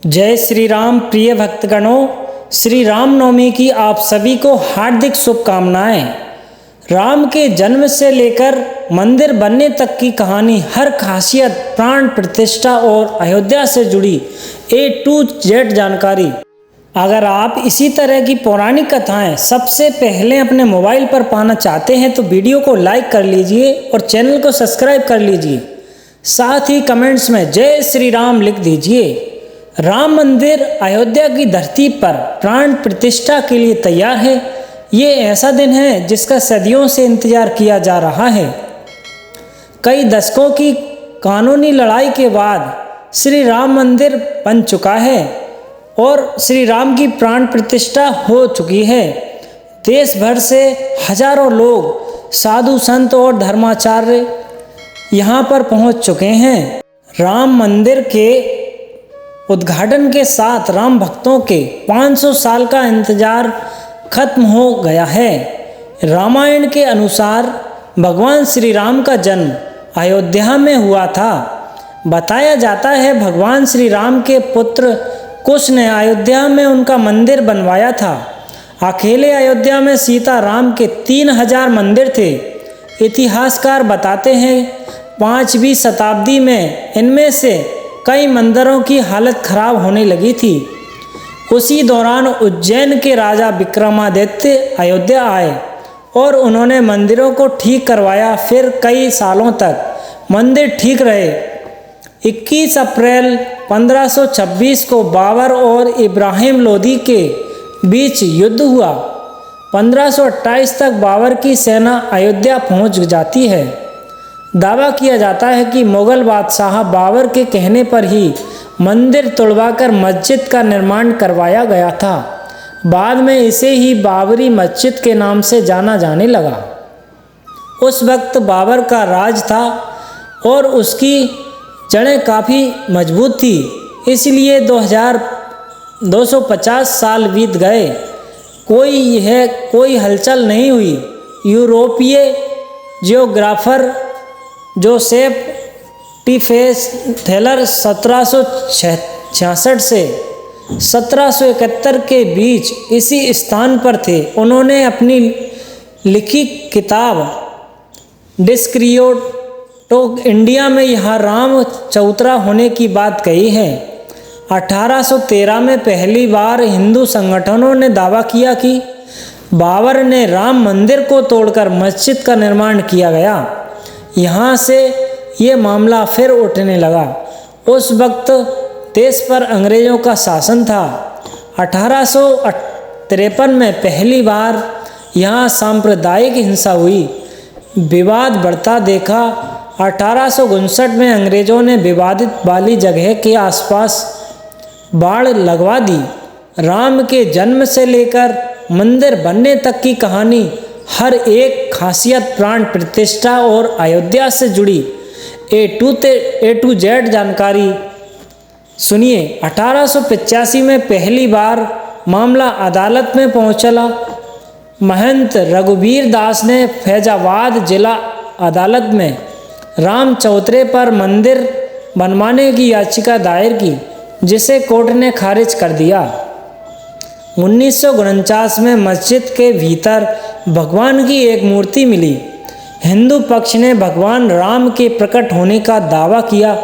जय श्री राम। प्रिय भक्तगणों, श्री राम नवमी की आप सभी को हार्दिक शुभकामनाएं। राम के जन्म से लेकर मंदिर बनने तक की कहानी, हर खासियत, प्राण प्रतिष्ठा और अयोध्या से जुड़ी A to Z जानकारी। अगर आप इसी तरह की पौराणिक कथाएं सबसे पहले अपने मोबाइल पर पाना चाहते हैं तो वीडियो को लाइक कर लीजिए और चैनल को सब्सक्राइब कर लीजिए। साथ ही कमेंट्स में जय श्री राम लिख दीजिए। राम मंदिर अयोध्या की धरती पर प्राण प्रतिष्ठा के लिए तैयार है। ये ऐसा दिन है जिसका सदियों से इंतजार किया जा रहा है। कई दशकों की कानूनी लड़ाई के बाद श्री राम मंदिर बन चुका है और श्री राम की प्राण प्रतिष्ठा हो चुकी है। देश भर से हजारों लोग, साधु संत और धर्माचार्य यहाँ पर पहुँच चुके हैं। राम मंदिर के उद्घाटन के साथ राम भक्तों के 500 साल का इंतजार खत्म हो गया है। रामायण के अनुसार भगवान श्री राम का जन्म अयोध्या में हुआ था। बताया जाता है भगवान श्री राम के पुत्र कुश ने अयोध्या में उनका मंदिर बनवाया था। अकेले अयोध्या में सीता राम के 3000 मंदिर थे। इतिहासकार बताते हैं 5वीं शताब्दी में इनमें से कई मंदिरों की हालत खराब होने लगी थी। उसी दौरान उज्जैन के राजा विक्रमादित्य अयोध्या आए और उन्होंने मंदिरों को ठीक करवाया। फिर कई सालों तक मंदिर ठीक रहे। 21 अप्रैल 1526 को बाबर और इब्राहिम लोदी के बीच युद्ध हुआ। 1528 तक बाबर की सेना अयोध्या पहुंच जाती है। दावा किया जाता है कि मुगल बादशाह बाबर के कहने पर ही मंदिर तोड़वाकर मस्जिद का निर्माण करवाया गया था। बाद में इसे ही बाबरी मस्जिद के नाम से जाना जाने लगा। उस वक्त बाबर का राज था और उसकी जड़ें काफ़ी मजबूत थी, इसलिए 2250 साल बीत गए, कोई हलचल नहीं हुई। यूरोपीय जियोग्राफर जोसेफ टीफेस थेलर 1766 से 1771 के बीच इसी स्थान पर थे। उन्होंने अपनी लिखी किताब डिस्क्रिप्टो इंडिया में यहाँ राम चौतरा होने की बात कही है। 1813 में पहली बार हिंदू संगठनों ने दावा किया कि बाबर ने राम मंदिर को तोड़कर मस्जिद का निर्माण किया गया। यहाँ से ये मामला फिर उठने लगा। उस वक्त देश पर अंग्रेज़ों का शासन था। 1853 में पहली बार यहाँ सांप्रदायिक हिंसा हुई। विवाद बढ़ता देखा। 1859 में अंग्रेज़ों ने विवादित वाली जगह के आसपास बाड़ लगवा दी। राम के जन्म से लेकर मंदिर बनने तक की कहानी, हर एक खासियत, प्राण प्रतिष्ठा और अयोध्या से जुड़ी A to Z जानकारी सुनिए। 1885 में पहली बार मामला अदालत में पहुंचा। महंत रघुवीर दास ने फैजाबाद जिला अदालत में राम चौतरे पर मंदिर बनवाने की याचिका दायर की, जिसे कोर्ट ने खारिज कर दिया। 1949 में मस्जिद के भीतर भगवान की एक मूर्ति मिली। हिंदू पक्ष ने भगवान राम के प्रकट होने का दावा किया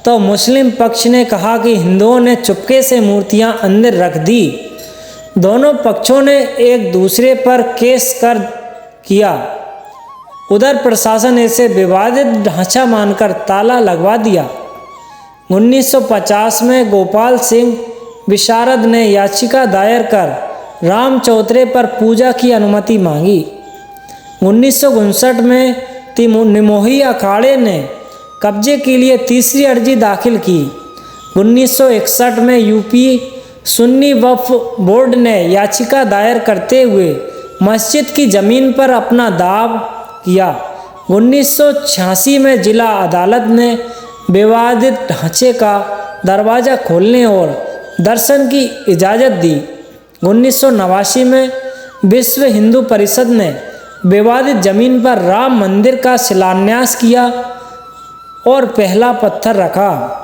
तो मुस्लिम पक्ष ने कहा कि हिंदुओं ने चुपके से मूर्तियां अंदर रख दी। दोनों पक्षों ने एक दूसरे पर केस कर किया। उधर प्रशासन इसे विवादित ढांचा मानकर ताला लगवा दिया। 1950 में गोपाल सिंह विशारद ने याचिका दायर कर राम चौतरे पर पूजा की अनुमति मांगी। 1959 में निमोही अखाड़े ने कब्जे के लिए तीसरी अर्जी दाखिल की। 1961 में यूपी सुन्नी वक्फ बोर्ड ने याचिका दायर करते हुए मस्जिद की ज़मीन पर अपना दाव किया। 1986 में जिला अदालत ने विवादित ढांचे का दरवाज़ा खोलने और दर्शन की इजाज़त दी। 1989 में विश्व हिंदू परिषद ने विवादित जमीन पर राम मंदिर का शिलान्यास किया और पहला पत्थर रखा।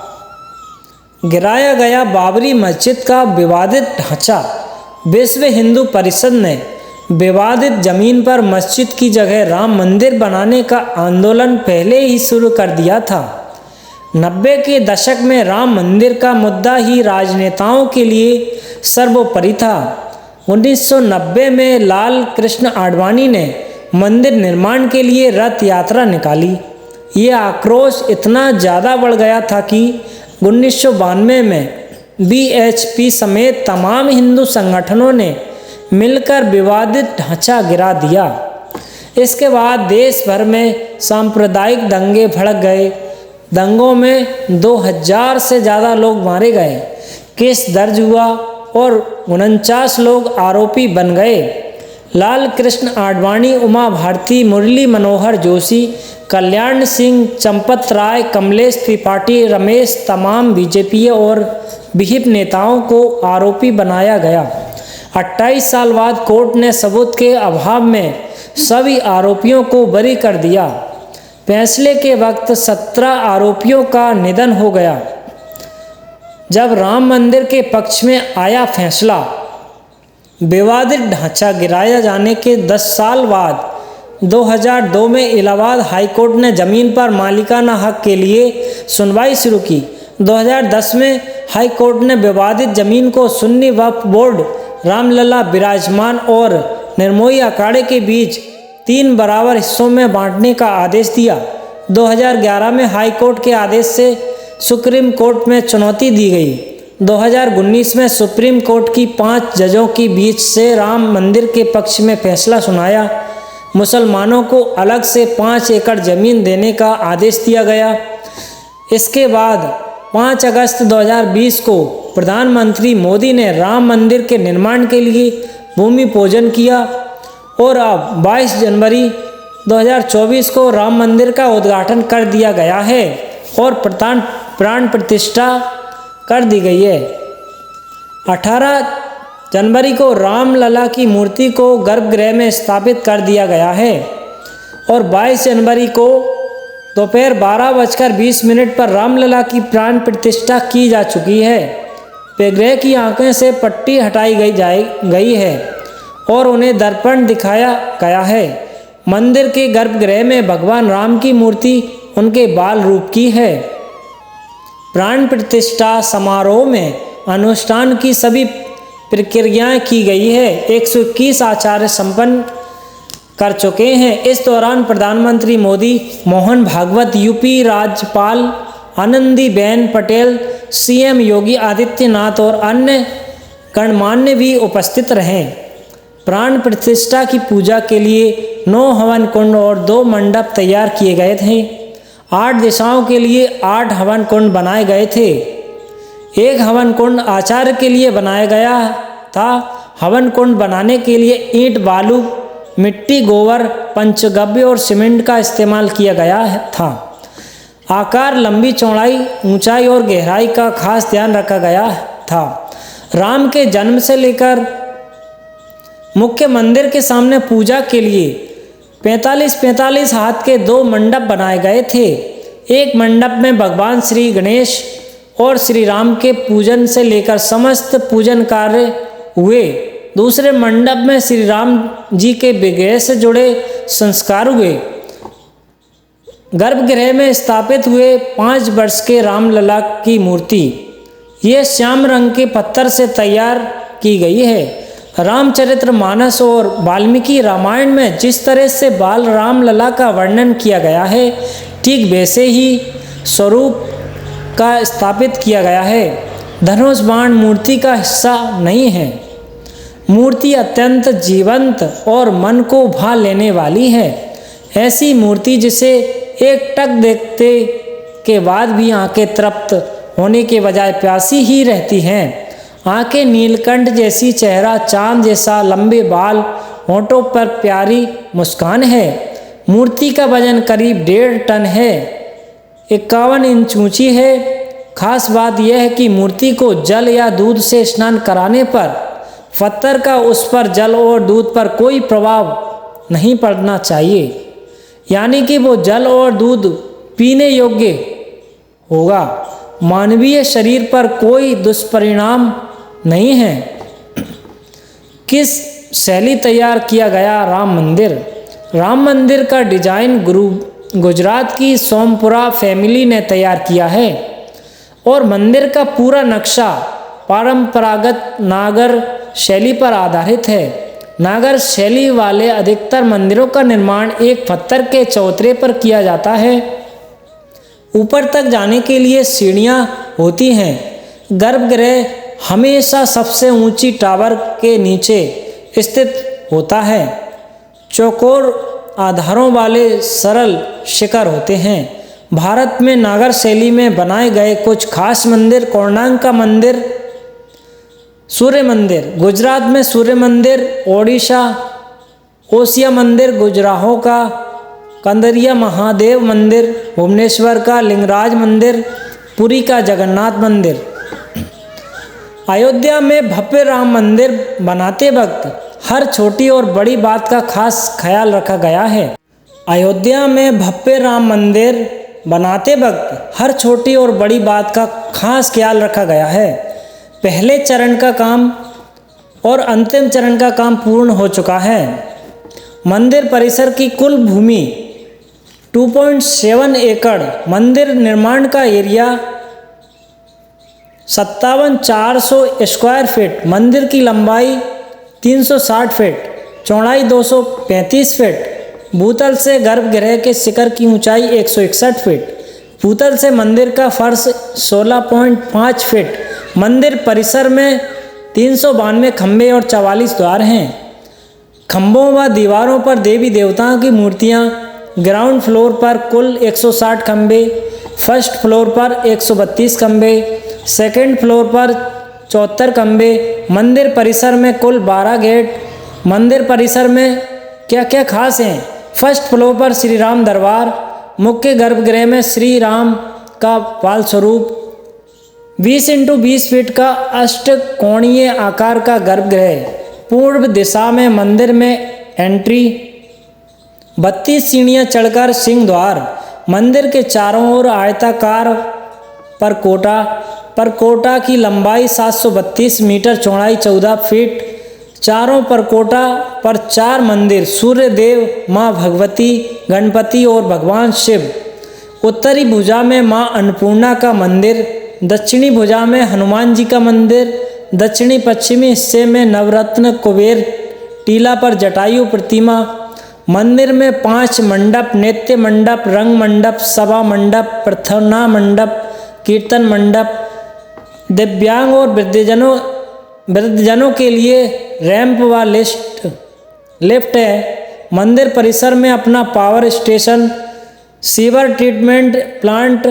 गिराया गया बाबरी मस्जिद का विवादित ढांचा। विश्व हिंदू परिषद ने विवादित जमीन पर मस्जिद की जगह राम मंदिर बनाने का आंदोलन पहले ही शुरू कर दिया था। 90 के दशक में राम मंदिर का मुद्दा ही राजनेताओं के लिए सर्वोपरि था। 1990 में लाल कृष्ण आडवाणी ने मंदिर निर्माण के लिए रथ यात्रा निकाली। ये आक्रोश इतना ज़्यादा बढ़ गया था कि 1992 में BHP समेत तमाम हिंदू संगठनों ने मिलकर विवादित ढांचा गिरा दिया। इसके बाद देश भर में सांप्रदायिक दंगे भड़क गए। दंगों में 2000 से ज़्यादा लोग मारे गए, केस दर्ज हुआ और 49 लोग आरोपी बन गए। लाल कृष्ण आडवाणी, उमा भारती, मुरली मनोहर जोशी, कल्याण सिंह, चंपत राय, कमलेश त्रिपाठी, रमेश, तमाम बीजेपी और विहिप नेताओं को आरोपी बनाया गया। 28 साल बाद कोर्ट ने सबूत के अभाव में सभी आरोपियों को बरी कर दिया। फैसले के वक्त 17 आरोपियों का निधन हो गया। जब राम मंदिर के पक्ष में आया फैसला, विवादित ढांचा गिराया जाने के 10 साल बाद 2002 में इलाहाबाद हाईकोर्ट ने जमीन पर मालिकाना हक के लिए सुनवाई शुरू की। 2010 में हाईकोर्ट ने विवादित जमीन को सुन्नी वक्फ बोर्ड, रामलला विराजमान और निर्मोही अखाड़े के बीच 3 बराबर हिस्सों में बांटने का आदेश दिया। 2011 में हाईकोर्ट के आदेश से सुप्रीम कोर्ट में चुनौती दी गई। 2019 में सुप्रीम कोर्ट की 5 जजों के बीच से राम मंदिर के पक्ष में फैसला सुनाया। मुसलमानों को अलग से 5 एकड़ जमीन देने का आदेश दिया गया। इसके बाद 5 अगस्त 2020 को प्रधानमंत्री मोदी ने राम मंदिर के निर्माण के लिए भूमि पूजन किया और अब 22 जनवरी 2024 को राम मंदिर का उद्घाटन कर दिया गया है और प्राण प्रतिष्ठा कर दी गई है। 18 जनवरी को रामलला की मूर्ति को गर्भगृह में स्थापित कर दिया गया है और 22 जनवरी को दोपहर 12:20 पर रामलला की प्राण प्रतिष्ठा की जा चुकी है। विग्रह की आंखें से पट्टी हटाई गई है और उन्हें दर्पण दिखाया गया है। मंदिर के गर्भगृह में भगवान राम की मूर्ति उनके बाल रूप की है। प्राण प्रतिष्ठा समारोह में अनुष्ठान की सभी प्रक्रियाएं की गई है। 121 आचार्य संपन्न कर चुके हैं। इस दौरान प्रधानमंत्री मोदी, मोहन भागवत, यूपी राज्यपाल आनंदीबेन पटेल, CM योगी आदित्यनाथ और अन्य गणमान्य भी उपस्थित रहे। प्राण प्रतिष्ठा की पूजा के लिए 9 हवन कुंड और 2 मंडप तैयार किए गए थे। 8 दिशाओं के लिए 8 हवन कुंड बनाए गए थे। 1 हवन कुंड आचार्य के लिए बनाया गया था। हवन कुंड बनाने के लिए ईंट, बालू, मिट्टी, गोबर, पंचगव्य और सीमेंट का इस्तेमाल किया गया था। आकार, लंबी, चौड़ाई, ऊंचाई और गहराई का खास ध्यान रखा गया था। राम के जन्म से लेकर मुख्य मंदिर के सामने पूजा के लिए 45 हाथ के 2 मंडप बनाए गए थे। एक मंडप में भगवान श्री गणेश और श्री राम के पूजन से लेकर समस्त पूजन कार्य हुए। दूसरे मंडप में श्री राम जी के विग्रह से जुड़े संस्कार हुए। गर्भगृह में स्थापित हुए 5 वर्ष के रामलला की मूर्ति, ये श्याम रंग के पत्थर से तैयार की गई है। रामचरितमानस और वाल्मीकि रामायण में जिस तरह से बाल रामलला का वर्णन किया गया है, ठीक वैसे ही स्वरूप का स्थापित किया गया है। धनुष बाण मूर्ति का हिस्सा नहीं है। मूर्ति अत्यंत जीवंत और मन को भा लेने वाली है। ऐसी मूर्ति जिसे एक टक देखते के बाद भी आंखें तृप्त होने के बजाय प्यासी ही रहती हैं। आंखें नीलकंठ जैसी, चेहरा चांद जैसा, लंबे बाल, होंठों पर प्यारी मुस्कान है। मूर्ति का वजन करीब 1.5 टन है, 51 इंच ऊंची है। खास बात यह है कि मूर्ति को जल या दूध से स्नान कराने पर पत्थर का उस पर जल और दूध पर कोई प्रभाव नहीं पड़ना चाहिए, यानी कि वो जल और दूध पीने योग्य होगा। मानवीय शरीर पर कोई दुष्परिणाम नहीं है। किस शैली तैयार किया गया राम मंदिर? राम मंदिर का डिजाइन गुजरात की सोमपुरा फैमिली ने तैयार किया है और मंदिर का पूरा नक्शा परंपरागत नागर शैली पर आधारित है। नागर शैली वाले अधिकतर मंदिरों का निर्माण एक पत्थर के चौतरे पर किया जाता है। ऊपर तक जाने के लिए सीढ़ियां होती हैं। गर्भगृह हमेशा सबसे ऊंची टावर के नीचे स्थित होता है। चौकोर आधारों वाले सरल शिखर होते हैं। भारत में नागर शैली में बनाए गए कुछ खास मंदिर: कोणार्क का मंदिर, सूर्य मंदिर गुजरात में सूर्य मंदिर, ओडिशा ओसिया मंदिर गुजराहों का, कंदरिया महादेव मंदिर, भुवनेश्वर का लिंगराज मंदिर, पुरी का जगन्नाथ मंदिर। अयोध्या में भव्य राम मंदिर बनाते वक्त हर छोटी और बड़ी बात का खास ख्याल रखा गया है। अयोध्या में भव्य राम मंदिर बनाते वक्त हर छोटी और बड़ी बात का खास ख्याल रखा गया है। पहले चरण का काम और अंतिम चरण का काम पूर्ण हो चुका है। मंदिर परिसर की कुल भूमि 2.7 एकड़, मंदिर निर्माण का एरिया 57,400 स्क्वायर फीट, मंदिर की लंबाई 360 फीट, चौड़ाई 235 फीट, भूतल से गर्भगृह के शिखर की ऊंचाई 161 फीट, भूतल से मंदिर का फर्श 16.5 फीट। मंदिर परिसर में 392 खंभे और 44 द्वार हैं। खंभों व दीवारों पर देवी देवताओं की मूर्तियां। ग्राउंड फ्लोर पर कुल 160 खंभे, फर्स्ट फ्लोर पर 132 खंभे, सेकंड फ्लोर पर 74 खंभे। मंदिर परिसर में कुल 12 गेट। मंदिर परिसर में क्या क्या खास हैं? फर्स्ट फ्लोर पर श्री राम दरबार, मुख्य गर्भगृह में श्री राम का बाल स्वरूप, 20 × 20 फीट का अष्टकोणीय आकार का गर्भगृह, पूर्व दिशा में मंदिर में एंट्री, 32 सीढ़ियाँ चढ़कर सिंह द्वार, मंदिर के चारों ओर आयताकार परकोटा की लंबाई 732 मीटर, चौड़ाई 14 फीट, चारों परकोटा पर 4 मंदिर, सूर्य देव, माँ भगवती, गणपति और भगवान शिव। उत्तरी भुजा में माँ अन्नपूर्णा का मंदिर, दक्षिणी भुजा में हनुमान जी का मंदिर, दक्षिणी पश्चिमी हिस्से में नवरत्न कुबेर टीला पर जटायु प्रतिमा। मंदिर में 5 मंडप, नृत्य मंडप, रंग मंडप, सभा मंडप, प्रार्थना मंडप, कीर्तन मंडप, दिव्यांग और वृद्धजनों के लिए रैंप व लिफ्ट है। मंदिर परिसर में अपना power station, sewer treatment plant,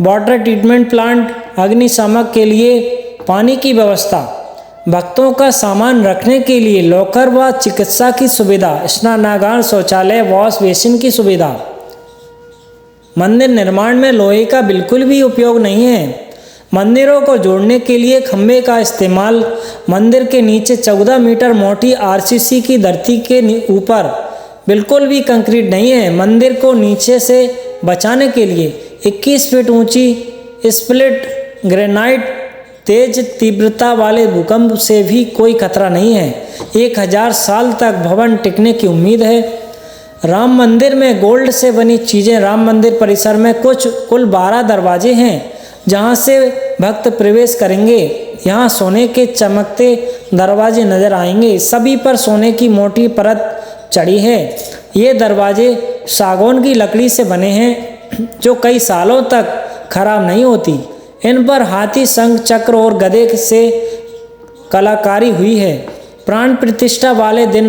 water treatment plant, अग्निशामक के लिए पानी की व्यवस्था, भक्तों का सामान रखने के लिए लॉकर व चिकित्सा की सुविधा, स्नानागार, शौचालय, वॉश बेसिन की सुविधा। मंदिर निर्माण में लोहे का बिल्कुल भी उपयोग नहीं है। मंदिरों को जोड़ने के लिए खंभे का इस्तेमाल। मंदिर के नीचे 14 मीटर मोटी आरसीसी की धरती के ऊपर बिल्कुल भी कंक्रीट नहीं है। मंदिर को नीचे से बचाने के लिए 21 फीट ऊंची स्प्लिट ग्रेनाइट, तेज तीव्रता वाले भूकंप से भी कोई खतरा नहीं है। 1000 साल तक भवन टिकने की उम्मीद है। राम मंदिर में गोल्ड से बनी चीज़ें। राम मंदिर परिसर में कुल 12 दरवाजे हैं जहां से भक्त प्रवेश करेंगे। यहाँ सोने के चमकते दरवाजे नजर आएंगे। सभी पर सोने की मोटी परत चढ़ी है। ये दरवाजे सागौन की लकड़ी से बने हैं जो कई सालों तक खराब नहीं होती। इन पर हाथी, शंख, चक्र और गदे से कलाकारी हुई है। प्राण प्रतिष्ठा वाले दिन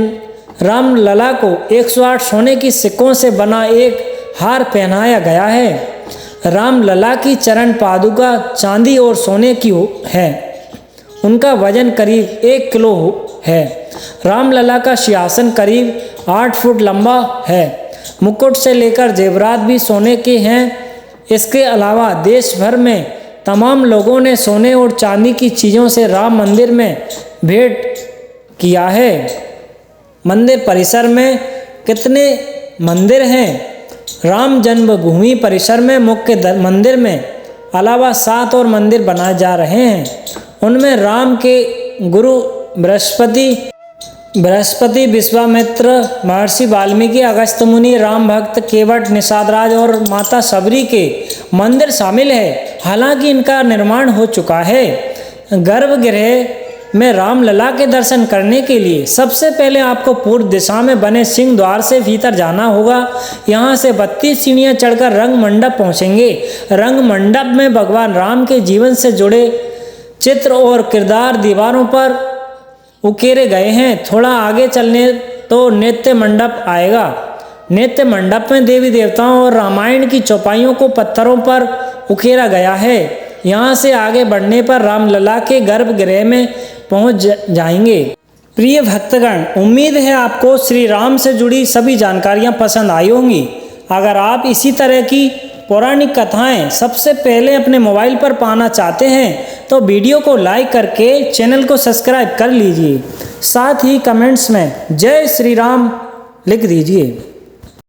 राम लला को 108 सोने की सिक्कों से बना एक हार पहनाया गया है। राम लला की चरण पादुका चांदी और सोने की है। उनका वजन करीब 1 किलो है। राम लला का सिंहासन करीब 8 फुट लंबा है। मुकुट से लेकर जेवरात भी सोने के हैं। इसके अलावा देश भर में तमाम लोगों ने सोने और चांदी की चीज़ों से राम मंदिर में भेंट किया है। मंदिर परिसर में कितने मंदिर हैं? राम जन्मभूमि परिसर में मुख्य मंदिर में अलावा 7 और मंदिर बनाए जा रहे हैं। उनमें राम के गुरु बृहस्पति, विश्वामित्र, महर्षि वाल्मीकि, अगस्त्य मुनि, राम भक्त, केवट, निषाद राज और माता सबरी के मंदिर शामिल है। हालांकि इनका निर्माण हो चुका है। गर्भगृह में रामलला के दर्शन करने के लिए सबसे पहले आपको पूर्व दिशा में बने सिंह द्वार से भीतर जाना होगा। यहाँ से 32 सीढ़ियाँ चढ़कर रंग मंडप पहुँचेंगे। रंग मंडप में भगवान राम के जीवन से जुड़े चित्र और किरदार दीवारों पर उकेरे गए हैं। थोड़ा आगे चलने तो नित्य मंडप आएगा। नित्य मंडप में देवी देवताओं और रामायण की चौपाइयों को पत्थरों पर उकेरा गया है। यहाँ से आगे बढ़ने पर रामलला के गर्भगृह में पहुँच जाएंगे। प्रिय भक्तगण, उम्मीद है आपको श्री राम से जुड़ी सभी जानकारियाँ पसंद आई होंगी। अगर आप इसी तरह की पौराणिक कथाएं सबसे पहले अपने मोबाइल पर पाना चाहते हैं तो वीडियो को लाइक करके चैनल को सब्सक्राइब कर लीजिए। साथ ही कमेंट्स में जय श्री राम लिख दीजिए।